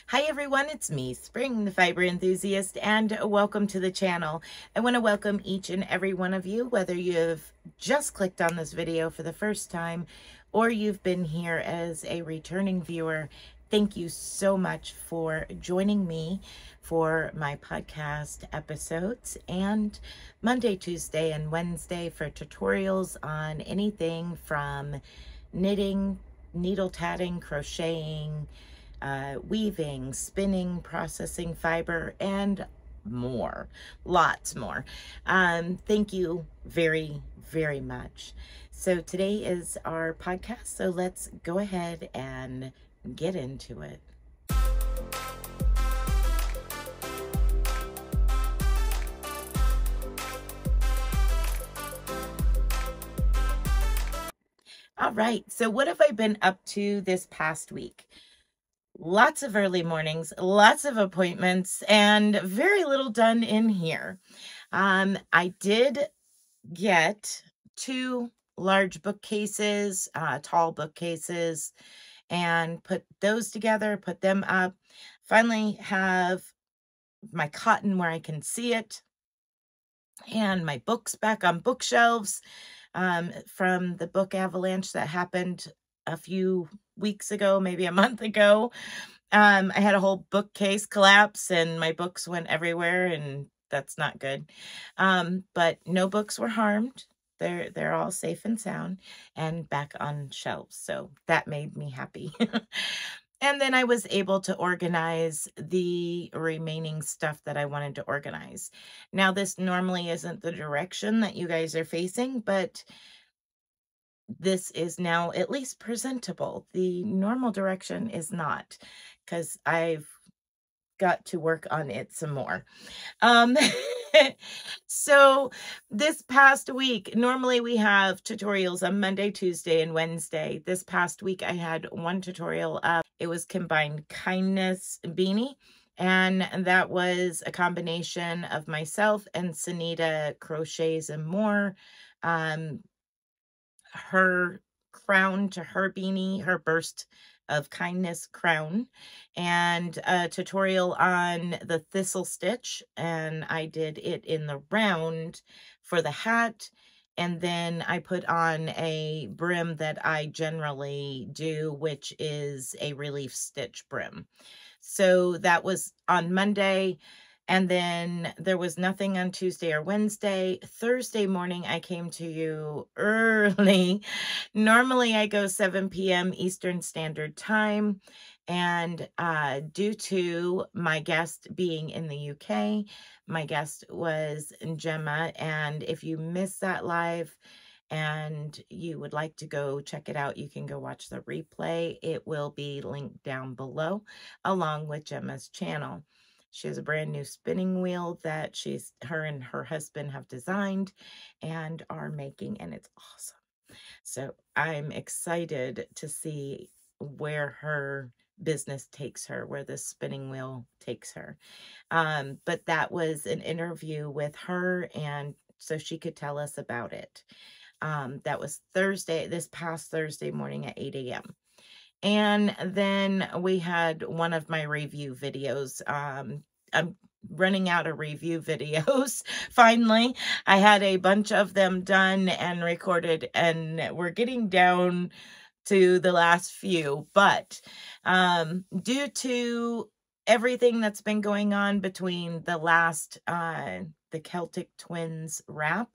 Hi everyone, it's me, Spring, the fiber enthusiast, and welcome to the channel. I want to welcome each and every one of you, whether you've just clicked on this video for the first time or you've been here as a returning viewer. Thank you so much for joining me for my podcast episodes and Monday, Tuesday, and Wednesday for tutorials on anything from knitting, needle tatting, crocheting, weaving, spinning, processing fiber, and more, lots more. Thank you very, very much. So today is our podcast, so let's go ahead and get into it. All right, so what have I been up to this past week? Lots of early mornings, lots of appointments, and very little done in here. I did get 2 large bookcases, tall bookcases, and put those together, put them up. Finally have my cotton where I can see it, and my books back on bookshelves from the book avalanche that happened a few weeks ago, maybe a month ago. I had a whole bookcase collapse and my books went everywhere, and that's not good. But no books were harmed. They're all safe and sound and back on shelves. So that made me happy. And then I was able to organize the remaining stuff that I wanted to organize. Now, this normally isn't the direction that you guys are facing, but this is now at least presentable. The normal direction is not, because I've got to work on it some more. So this past week, normally we have tutorials on Monday, Tuesday, and Wednesday. This past week, I had one tutorial up. It was combined kindness beanie, and that was a combination of myself and Sunita Crochets and More. Her crown to her beanie, her burst of kindness crown, and a tutorial on the thistle stitch, and I did it in the round for the hat, and then I put on a brim that I generally do, which is a relief stitch brim. So that was on Monday. And then there was nothing on Tuesday or Wednesday. Thursday morning, I came to you early. Normally, I go 7 p.m. Eastern Standard Time. And due to my guest being in the UK, my guest was Gemma. And if you missed that live and you would like to go check it out, you can go watch the replay. It will be linked down below, along with Gemma's channel. She has a brand new spinning wheel that her and her husband have designed and are making, and it's awesome. So I'm excited to see where her business takes her, where this spinning wheel takes her. But that was an interview with her, and so she could tell us about it. That was this past Thursday morning at 8 a.m. And then we had one of my review videos. I'm running out of review videos. Finally, I had a bunch of them done and recorded, and we're getting down to the last few. But due to everything that's been going on between the last, the Celtic Twins wrap,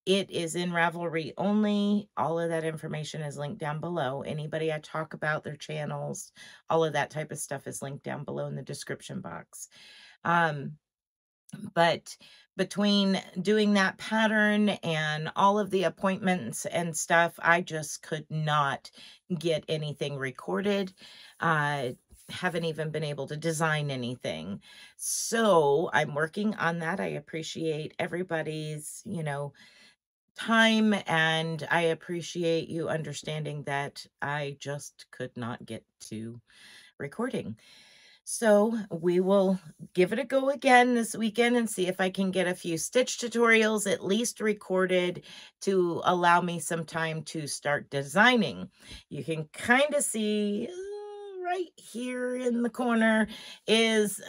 it is in Ravelry only. All of that information is linked down below. Anybody I talk about, their channels, all of that type of stuff is linked down below in the description box. But between doing that pattern and all of the appointments and stuff, I just could not get anything recorded. Haven't even been able to design anything. So I'm working on that. I appreciate everybody's, time, and I appreciate you understanding that I just could not get to recording. So we will give it a go again this weekend and see if I can get a few stitch tutorials at least recorded to allow me some time to start designing. You can kind of see right here in the corner is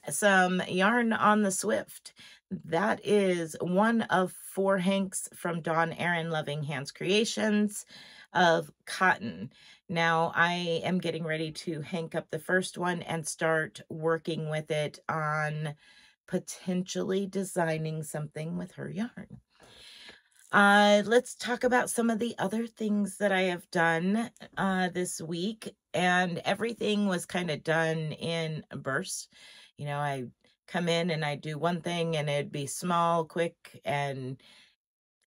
some yarn on the Swift. That is one of 4 hanks from Dawn Erin Loving Hands Creations of cotton. Now I am getting ready to hank up the first one and start working with it on potentially designing something with her yarn. Let's talk about some of the other things that I have done this week. And everything was kind of done in bursts. You know, I come in and I do one thing and it'd be small, quick, and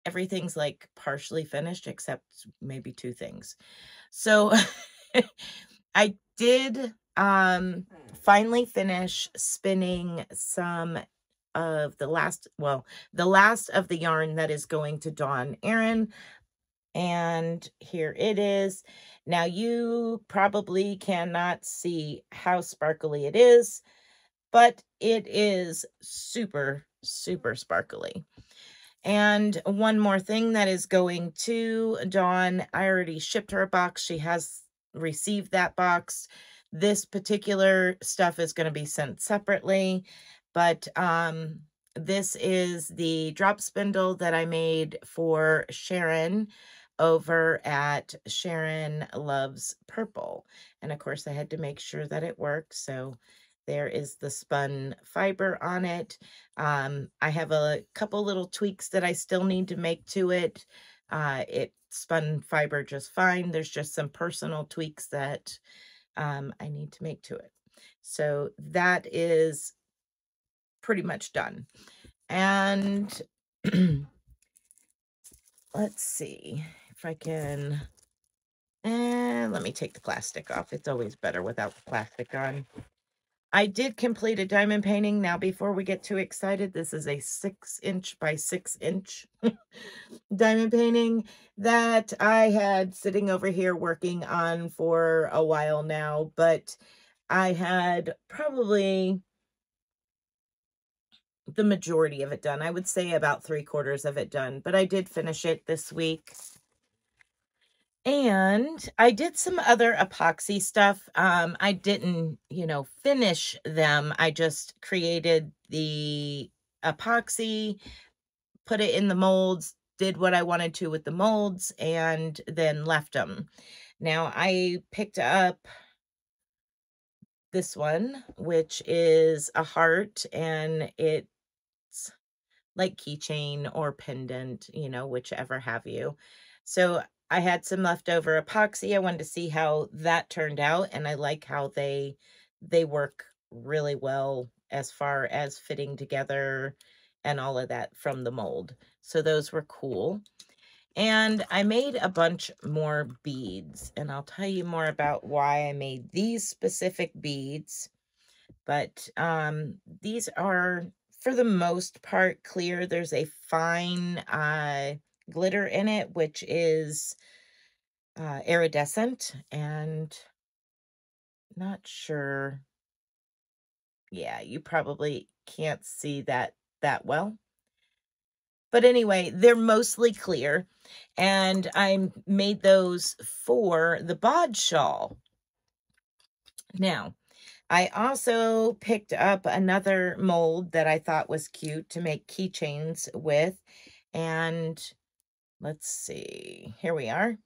everything's like partially finished except maybe 2 things. So I did finally finish spinning some of the last of the yarn that is going to Dawn Erin. And here it is. Now you probably cannot see how sparkly it is, but it is super, super sparkly. And one more thing that is going to Dawn, I already shipped her a box. She has received that box. This particular stuff is going to be sent separately, but this is the drop spindle that I made for Sharon over at Sharon Loves Purple. And of course I had to make sure that it works. So there is the spun fiber on it. I have a couple little tweaks that I still need to make to it. It spun fiber just fine. There's just some personal tweaks that I need to make to it. So that is pretty much done. And let's see if I can, let me take the plastic off. It's always better without the plastic on. I did complete a diamond painting. Now, before we get too excited, this is a 6" by 6" diamond painting that I had sitting over here working on for a while now, but I had probably the majority of it done. I would say about 3/4 of it done, but I did finish it this week. And I did some other epoxy stuff. I didn't, finish them. I just created the epoxy, put it in the molds, did what I wanted to with the molds, and then left them. Now I picked up this one, which is a heart, and it's like keychain or pendant, whichever have you. So I had some leftover epoxy. I wanted to see how that turned out, and I like how they work really well as far as fitting together and all of that from the mold. So those were cool. And I made a bunch more beads, and I'll tell you more about why I made these specific beads. But these are, for the most part, clear. There's a fine glitter in it, which is iridescent, and not sure. Yeah, you probably can't see that well. But anyway, they're mostly clear, and I made those for the bod shawl. Now, I also picked up another mold that I thought was cute to make keychains with. And let's see, here we are.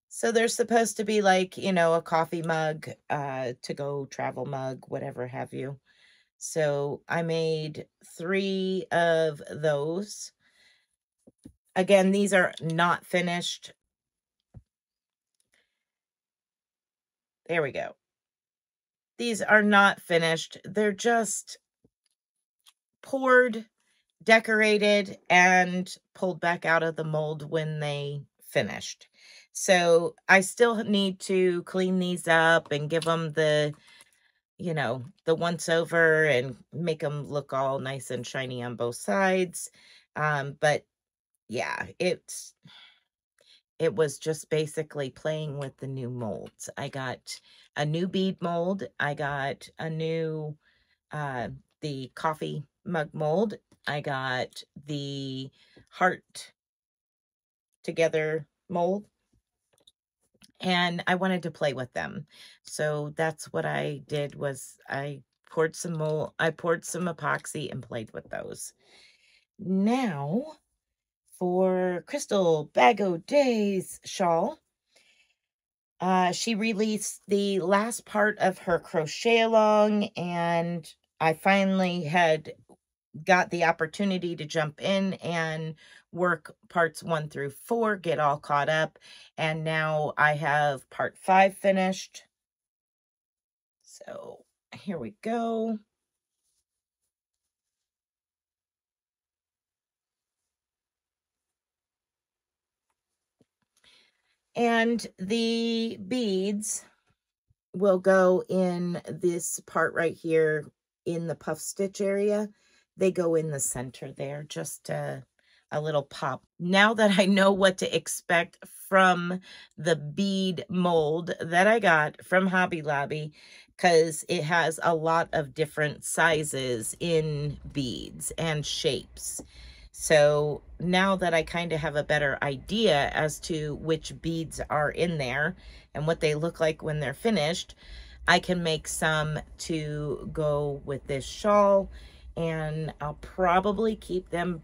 So they're supposed to be like, a coffee mug, to-go travel mug, whatever have you. So I made 3 of those. Again, these are not finished. There we go. These are not finished. They're just poured, decorated, and pulled back out of the mold when they finished. So I still need to clean these up and give them the, the once over and make them look all nice and shiny on both sides. But yeah, it was just basically playing with the new molds. I got a new bead mold. I got a new, the coffee mug mold. I got the heart together mold. and I wanted to play with them. So that's what I did, was I poured some epoxy and played with those. Now for Crystal Bag O' Days shawl. She released the last part of her Crochet Along, and I finally had got the opportunity to jump in and work parts 1 through 4, get all caught up, and now I have part 5 finished. So here we go. And the beads will go in this part right here in the puff stitch area. They go in the center there, just a little pop. Now that I know what to expect from the bead mold that I got from Hobby Lobby, because it has a lot of different sizes in beads and shapes. So now that I kind of have a better idea as to which beads are in there and what they look like when they're finished, I can make some to go with this shawl, and I'll probably keep them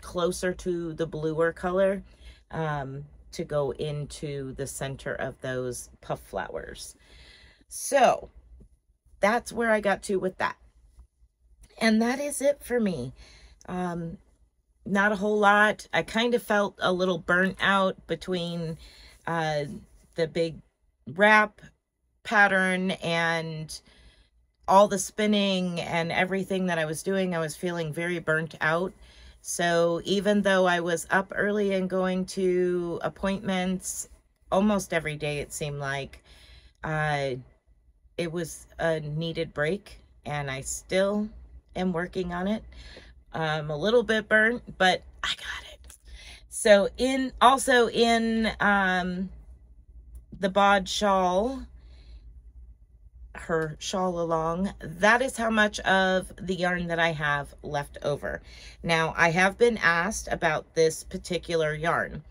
closer to the bluer color to go into the center of those puff flowers. So that's where I got to with that. And that is it for me. Not a whole lot. I kind of felt a little burnt out between the big wrap pattern and all the spinning and everything that I was doing. I was feeling very burnt out. So even though I was up early and going to appointments almost every day, it seemed like, it was a needed break, and I still am working on it. I'm a little bit burnt, but I got it. So also in the bod shawl, her Shawl A Long, that is how much of the yarn that I have left over. Now, I have been asked about this particular yarn.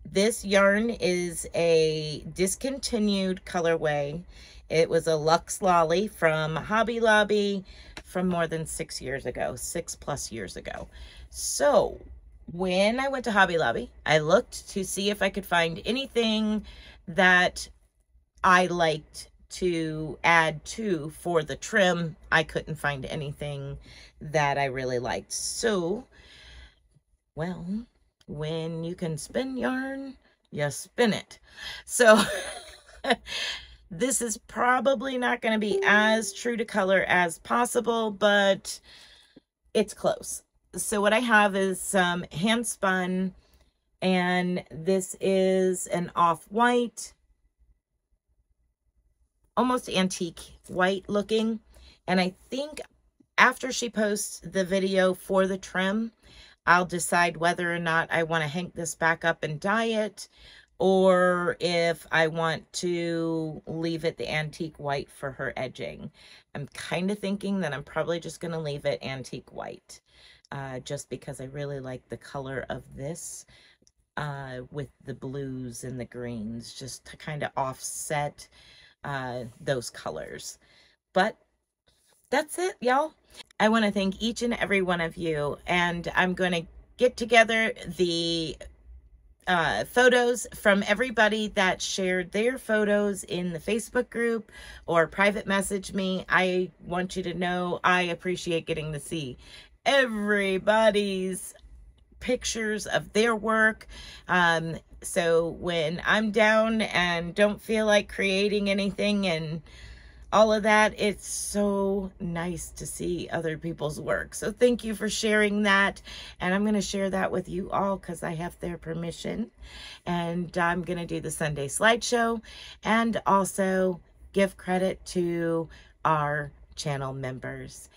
This yarn is a discontinued colorway. It was a Luxe Lolly from Hobby Lobby from more than 6 years ago, 6+ years ago. So when I went to Hobby Lobby, I looked to see if I could find anything that I liked to add to for the trim. I couldn't find anything that I really liked. So, well, when you can spin yarn, you spin it. So this is probably not going to be as true to color as possible, but it's close. So what I have is some hand spun, and this is an off-white, almost antique white looking. And I think after she posts the video for the trim, I'll decide whether or not I want to hang this back up and dye it, or if I want to leave it the antique white for her edging. I'm kind of thinking that I'm probably just going to leave it antique white, just because I really like the color of this with the blues and the greens, just to kind of offset those colors. But that's it, y'all. I want to thank each and every one of you, and I'm going to get together the photos from everybody that shared their photos in the Facebook group or private message me. I want you to know I appreciate getting to see everybody's pictures of their work. So when I'm down and don't feel like creating anything and all of that, it's so nice to see other people's work. So thank you for sharing that. And I'm going to share that with you all because I have their permission. And I'm going to do the Sunday Slideshow and also give credit to our channel members.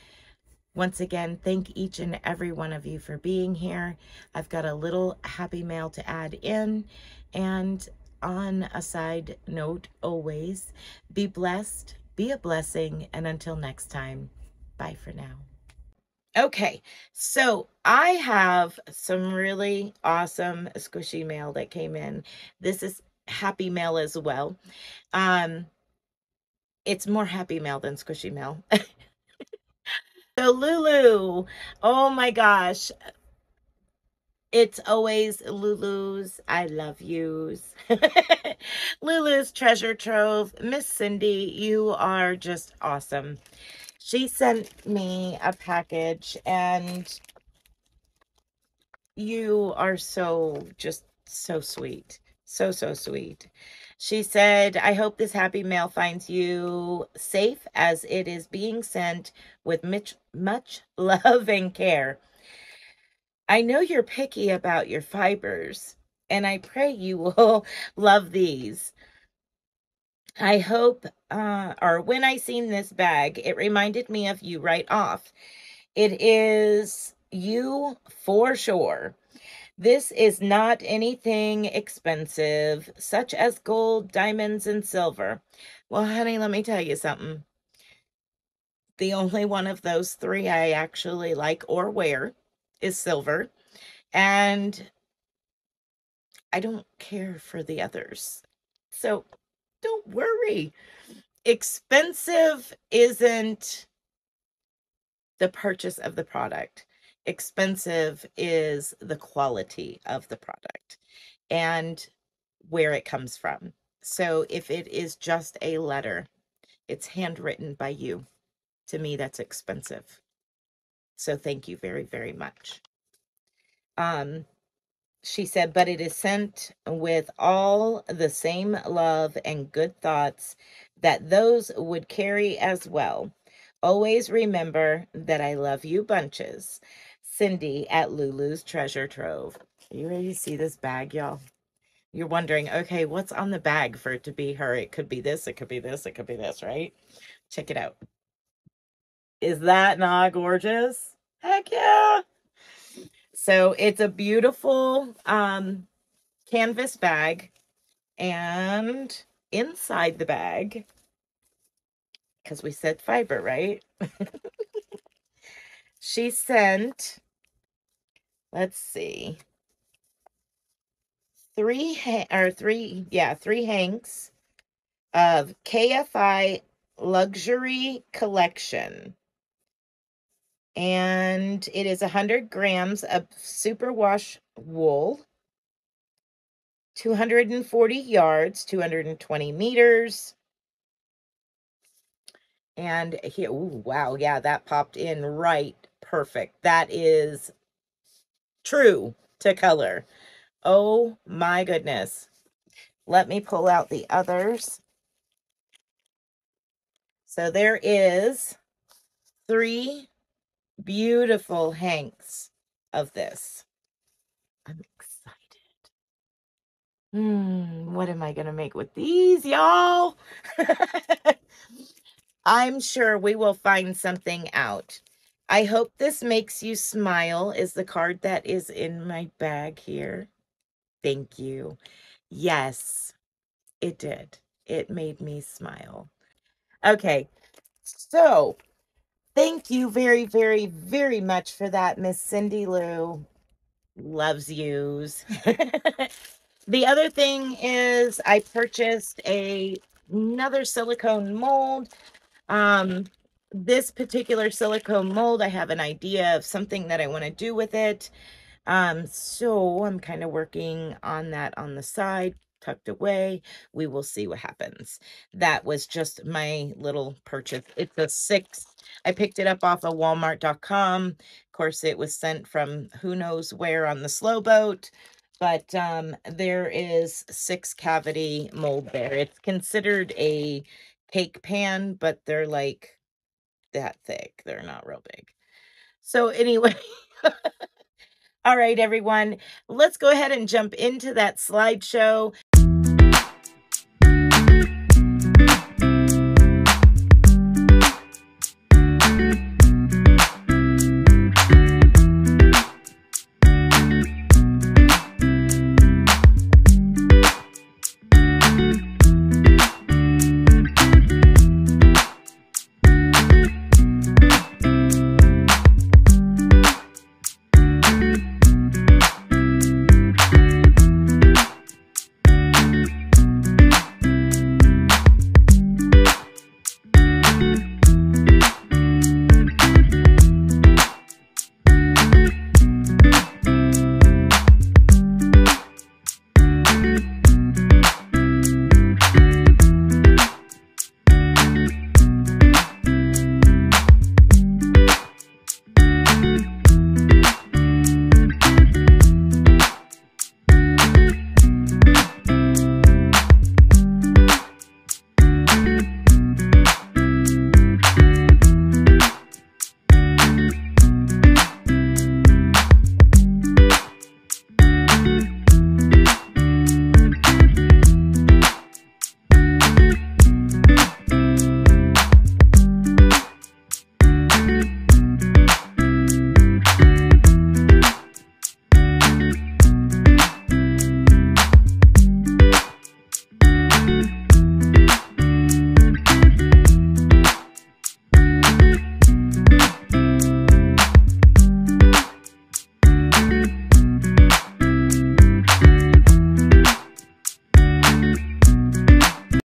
Once again, thank each and every one of you for being here. I've got a little happy mail to add in. And on a side note, always be blessed, be a blessing, and until next time, bye for now. Okay, so I have some really awesome squishy mail that came in. This is happy mail as well. It's more happy mail than squishy mail. So Lulu, oh my gosh, it's always Lulu's I love yous. Lulu's treasure trove. Miss Cindy, you are just awesome. She sent me a package, and you are just so sweet. So, so sweet. She said, I hope this happy mail finds you safe as it is being sent with much love and care. I know you're picky about your fibers, and I pray you will love these. I hope, or when I seen this bag, it reminded me of you right off. It is you for sure. This is not anything expensive, such as gold, diamonds, and silver. Well, honey, let me tell you something. The only one of those three I actually like or wear is silver. And I don't care for the others. So don't worry. Expensive isn't the purchase of the product. Expensive is the quality of the product and where it comes from. So if it is just a letter, it's handwritten by you. To me, that's expensive. So thank you very, very much. She said, but it is sent with all the same love and good thoughts that those would carry as well. Always remember that I love you bunches. Cindy at Lulu's Treasure Trove. Are you ready to see this bag, y'all? You're wondering, okay, what's on the bag for it to be her? It could be this, it could be this, it could be this, right? Check it out. Is that not gorgeous? Heck yeah. So it's a beautiful canvas bag, and inside the bag, because we said fiber, right? She sent, let's see, three hanks of KFI luxury collection. And it is 100 grams of superwash wool, 240 yards, 220 meters. And here, ooh, wow, yeah, that popped in right perfect. That is true to color. Oh my goodness. Let me pull out the others. So there is 3 beautiful hanks of this. I'm excited. What am I going to make with these, y'all? I'm sure we will find something out. I hope this makes you smile is the card that is in my bag here. Thank you. Yes, it did. It made me smile. Okay, so thank you very, very, very much for that, Miss Cindy Lou. Loves yous. The other thing is I purchased another silicone mold. This particular silicone mold, I have an idea of something that I want to do with it. So I'm kind of working on that on the side, tucked away. We will see what happens. That was just my little purchase. It's a 6. I picked it up off of walmart.com. Of course, it was sent from who knows where on the slow boat. But there is 6 cavity mold there. It's considered a cake pan, but they're like that thick. They're not real big. So anyway, all right, everyone, let's go ahead and jump into that slideshow.